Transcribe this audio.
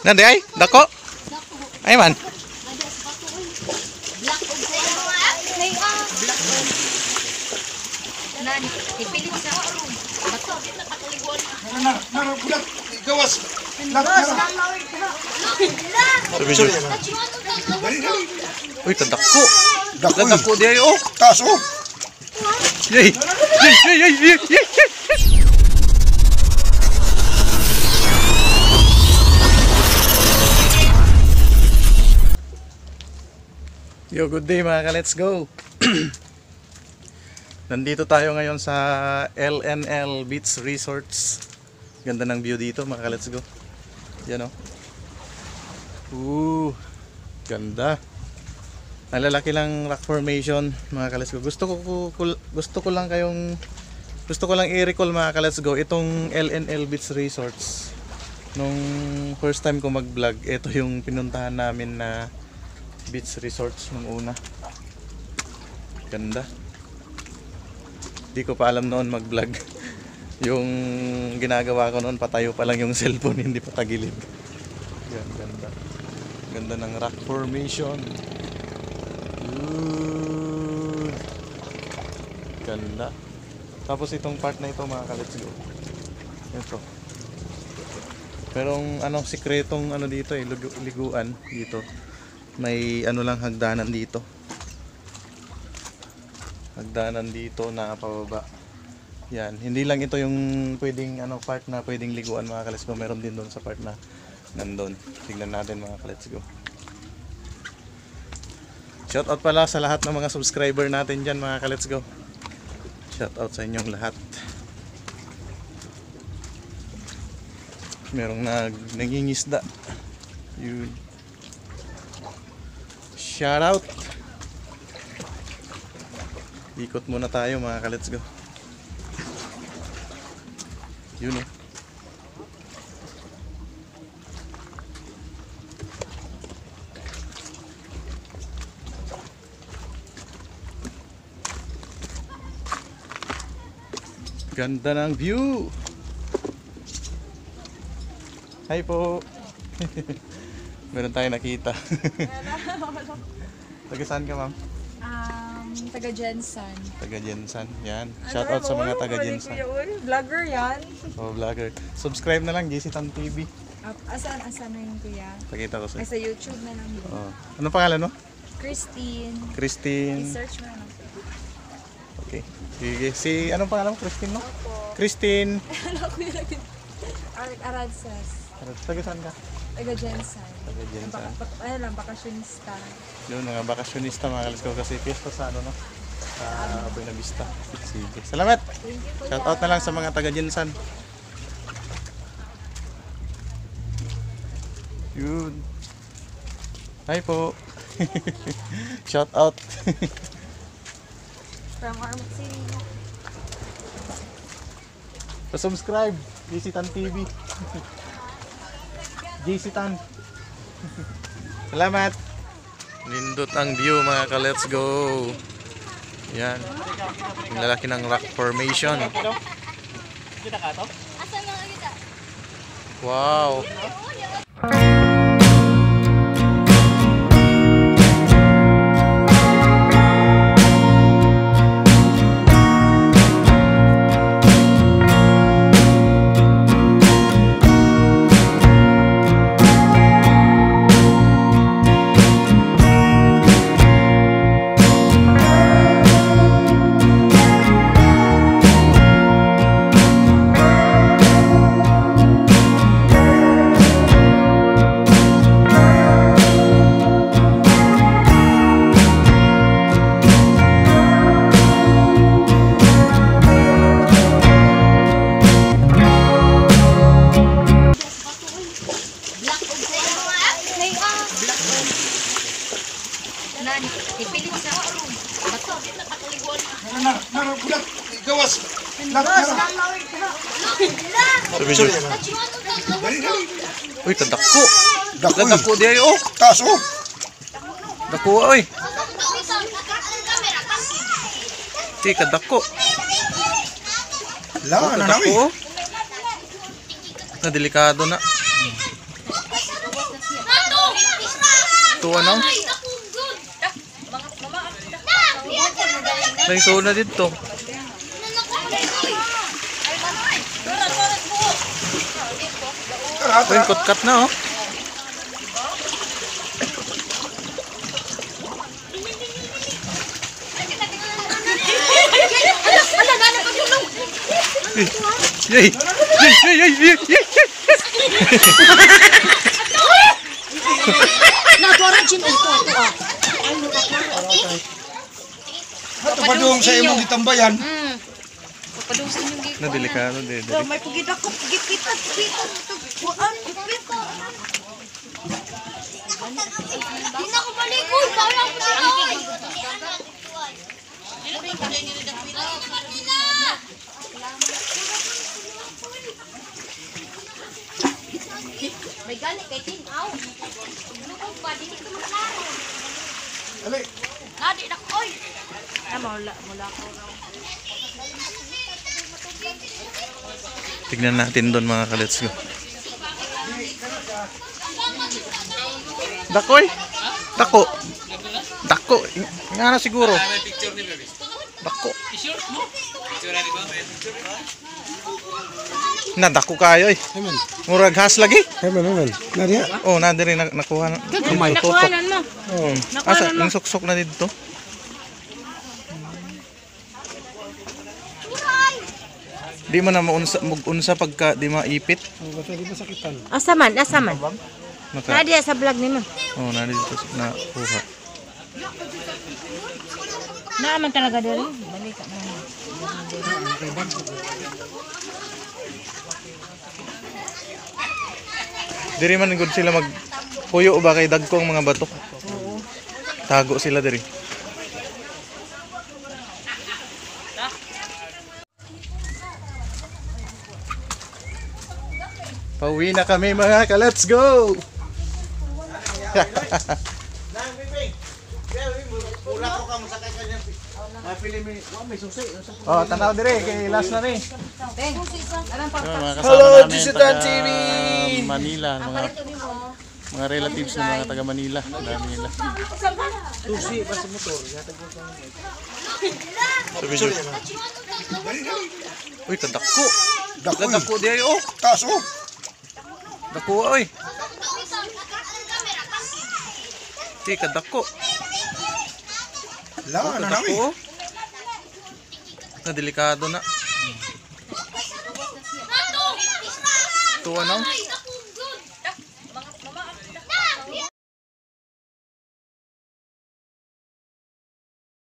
Nandi ay, dako. Ay man. Nan, ipilit sa bato. Budak, gawas. Uy, tadako. Tadako di ay oh. Taas oh. Yay. Yay. Yo, good day mga ka-let's go. Nandito tayo ngayon sa LNL Beach Resorts. Ganda ng view dito mga ka-let's go. Yan oh. Ganda. Ang lalaki lang rock formation mga ka-let's go. Gusto ko lang i-recall mga ka-let's go itong LNL Beach Resorts. Nung first time ko mag-vlog, ito yung pinuntahan namin na beach resorts nung una. Ganda. Di ko pa alam noon mag-vlog. Yung ginagawa ko noon, patayo pa lang yung cellphone, hindi pa tagilid. Yan, ganda. Ganda ng rock formation. Ganda. Tapos itong part na ito mga ka-let's go. Ito. Merong sikretong dito liguan dito. May lang hagdanan dito. Hagdanan dito na pababa. Yan, hindi lang ito yung pwedeng part na pwedeng liguan mga ka-let's go. Meron din doon sa part na nandun. Tingnan natin mga ka-let's go. Shout out pala sa lahat ng mga subscriber natin dyan mga ka-let's go. Shout out sa inyong lahat. Merong nangingisda. Yun. Shout out. Ikot muna tayo mga ka-let's go. Yun oh. Ganda ng view. Hi po. Meron tayong nakita. Taga saan ka ma'am? Taga Jensen. Taga Jensen, yan. Shout out sa mga taga Jensen. Vlogger yan. Oh, vlogger. Subscribe na lang, JC Tan TV. Asan na yung kuya? Pakita ko Ay, sa'yo. sa YouTube na lang yun. Oh. Anong pangalan mo? Christine. Christine. I-search mo na lang. Okay. Sige. Anong pangalan mo? Christine no? Christine. Ano kuya lang yun? Aradsas. Taga saan ka? Taga Jensen. Taga Jensen. Bakasyonista. Yun, mga bakasyonista mga ka-let's go kasi fiesta sa sa Buena Vista. Sige. Salamat. Shout out na lang sa mga taga Jensen. Yun. Hi po. Shout out. From Armut City. Pa-subscribe. JC Tan TV. JC Tan. Salamat. Nindot ang view mga ka-let's go. Yan. Ang lalaki ng rock formation. Wow. Nan, ipilit sa bato. Budak, gawas. Uy, tadako. Tadako di ay oh. Taas oh. Dako oy. Ti kadako. La, na Kadako. Na delikado na. Ito ano? May sona dito. Ayun, cut na oh. Yay! Yay! Yay! Yay! Yay! Naturan chin ito ah. Padung sa imong gitambayan. Papadung sa inyong giko. Na delikado de. May pugid ako, pugid kita, kuan, kita. Di na ako malikod. Bawal ako sa looy. May galit kay Ting. Aw. Lukog pa. Dili ko maklaro. Ali. Nadi na ko. Mula ko. Tignan natin doon mga ka-let's go. Dakoy! Dako! Dako! Nga na siguro. Dako. Na dako kayo eh. Murag has lagi. Hemen. Nariya. Oh, na diri nakuha na. Nakuhanan mo. Oh. Asa yung suksok na dito. Di man na maunsa pagka di maipit. Di ba sakitan? Asaman. Naka, Nadia sa vlog ni mo. oh, na dito na kuha. Naaman talaga diri. Balik ka na. Diri man gud sila mag puyo ba kay dagko ang mga bato. Tago sila diri. Pauwi na kami mga ka-let's go! Oh, tanaw dire kay last na ni. Hello, Jisitan TV! Manila, mga relatives ng mga taga Manila, dami nila. Susi pa sa motor, yatag mo sa. Uy, kadako. Dako di ay oh. Taas oh. Dako oy. Ti kadako. La, na nawi. Dako. Na delikado na. Tuwa na.